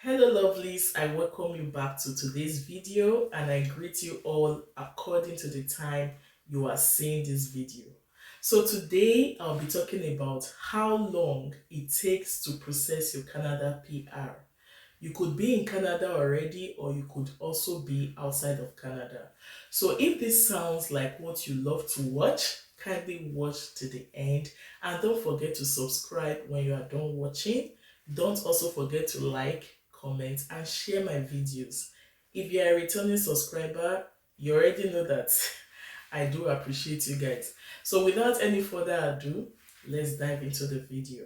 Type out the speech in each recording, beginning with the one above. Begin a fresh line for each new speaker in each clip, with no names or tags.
Hello lovelies, I welcome you back to today's video and I greet you all according to the time you are seeing this video. So today I'll be talking about how long it takes to process your Canada PR. You could be in Canada already or you could also be outside of Canada. So if this sounds like what you love to watch, kindly watch to the end and don't forget to subscribe when you are done watching. Don't also forget to like, comment and share my videos. If you are a returning subscriber, you already know that I do appreciate you guys. So without any further ado, let's dive into the video.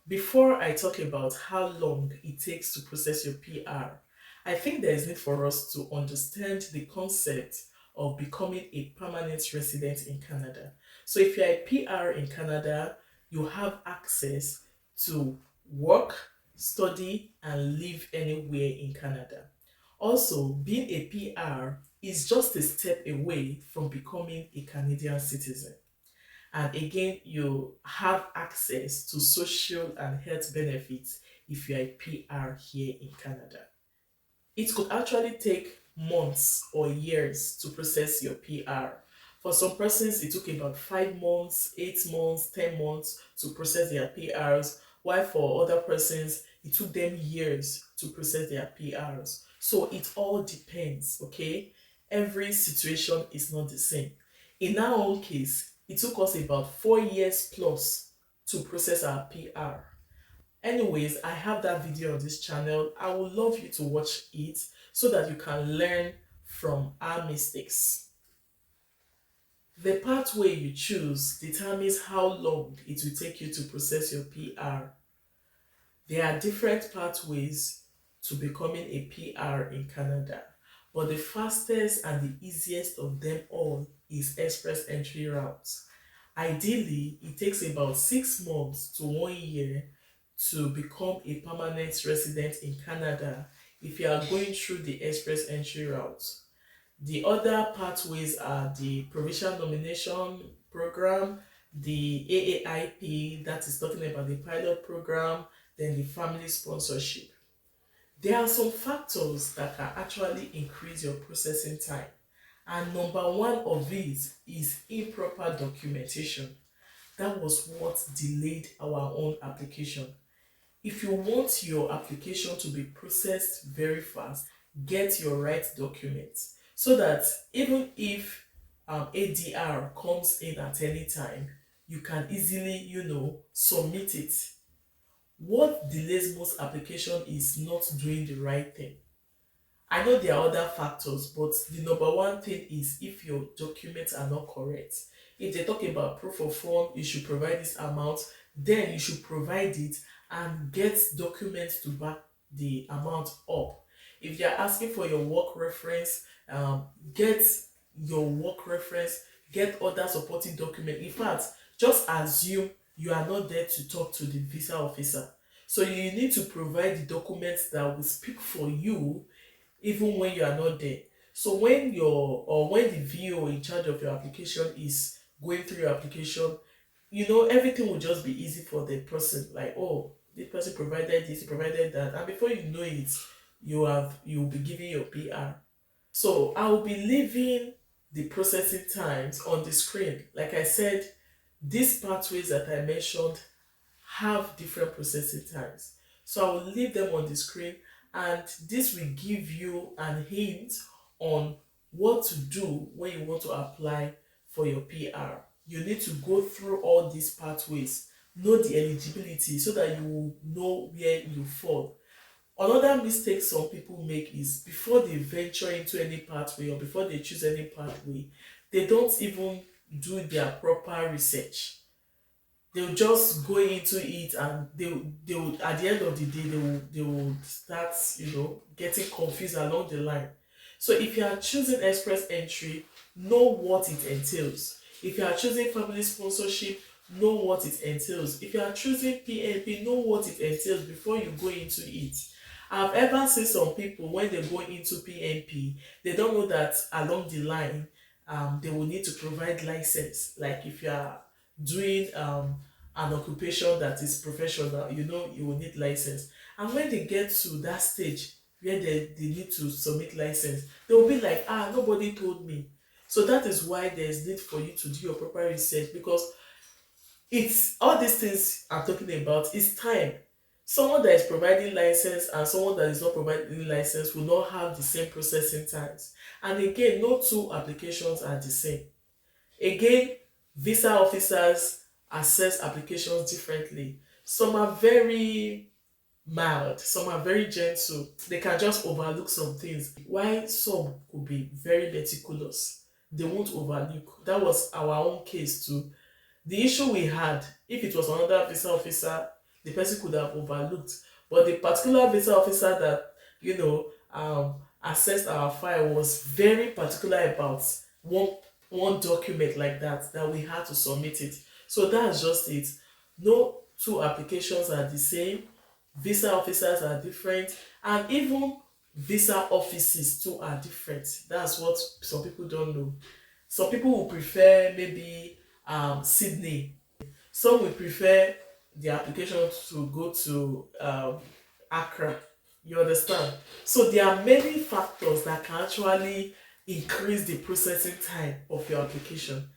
Before I talk about how long it takes to process your PR, I think there is need for us to understand the concept of becoming a permanent resident in Canada. So if you're a PR in Canada, you have access to work, study, and live anywhere in Canada. Also, being a PR is just a step away from becoming a Canadian citizen. And again, you have access to social and health benefits if you're a PR here in Canada. It could actually take months or years to process your PR. For some persons, it took about 5 months, 8 months, 10 months to process their PRs, while for other persons, it took them years to process their PRs. So it all depends, okay? Every situation is not the same. In our own case, it took us about 4 years plus to process our PR. Anyways, I have that video on this channel. I would love you to watch it so that you can learn from our mistakes. The pathway you choose determines how long it will take you to process your PR. There are different pathways to becoming a PR in Canada, but the fastest and the easiest of them all is express entry routes. Ideally, it takes about 6 months to 1 year to become a permanent resident in Canada if you are going through the express entry route. The other pathways are the provincial nomination program, the AAIP, that is talking about the pilot program, then the family sponsorship. There are some factors that can actually increase your processing time. And number one of these is improper documentation. That was what delayed our own application. If you want your application to be processed very fast, get your right documents so that even if ADR comes in at any time, you can easily, submit it. What delays most application is not doing the right thing. I know there are other factors, but the number one thing is if your documents are not correct. If they talk about proof of fund, you should provide this amount, then you should provide it and get documents to back the amount up. If they're asking for your work reference, get your work reference, get other supporting document. In fact, just assume you are not there to talk to the visa officer. So you need to provide the documents that will speak for you even when you are not there. So when when the VO in charge of your application is going through your application, everything will just be easy for the person. Like, oh, this person provided this, provided that, and before you know it, you'll be giving your PR. So I will be leaving the processing times on the screen. Like I said, these pathways that I mentioned have different processing times. So I will leave them on the screen and this will give you an hint on what to do when you want to apply for your PR. You need to go through all these pathways, know the eligibility so that you will know where you fall. Another mistake some people make is before they venture into any pathway or before they choose any pathway, they don't even do their proper research. They'll just go into it and they will at the end of the day they will start getting confused along the line. So if you are choosing express entry, know what it entails. If you are choosing family sponsorship, know what it entails. If you are choosing PNP, know what it entails before you go into it. I've ever seen some people when they go into PNP, they don't know that along the line they will need to provide license. Like if you are doing an occupation that is professional, you will need license. And when they get to that stage where they need to submit license, they will be like, nobody told me. So that is why there's need for you to do your proper research, because it's all these things I'm talking about is time. Someone that is providing license and someone that is not providing license will not have the same processing times. And again, no two applications are the same. Again, visa officers assess applications differently. Some are very mild, some are very gentle. They can just overlook some things, while some could be very meticulous. They won't overlook. That was our own case too. The issue we had, if it was another visa officer, the person could have overlooked. But the particular visa officer that, assessed our file was very particular about one document like that we had to submit it. So that's just it. No two applications are the same. Visa officers are different, and even visa offices too are different. That's what some people don't know. Some people will prefer maybe Sydney. Some will prefer the application to go to Accra. You understand? So there are many factors that can actually increase the processing time of your application.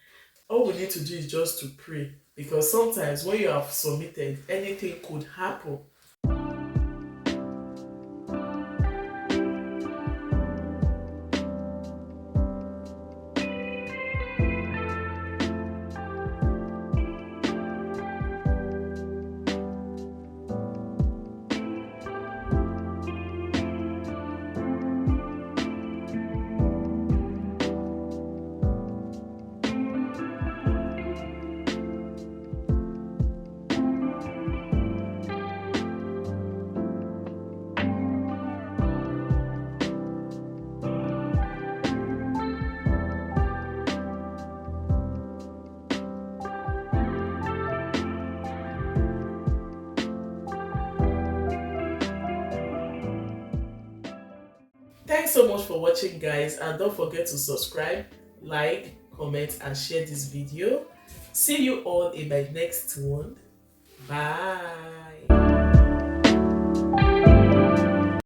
All we need to do is just to pray, because sometimes when you have submitted, anything could happen. Thanks so much for watching, guys, and don't forget to subscribe, like, comment, and share this video. See you all in my next one. Bye.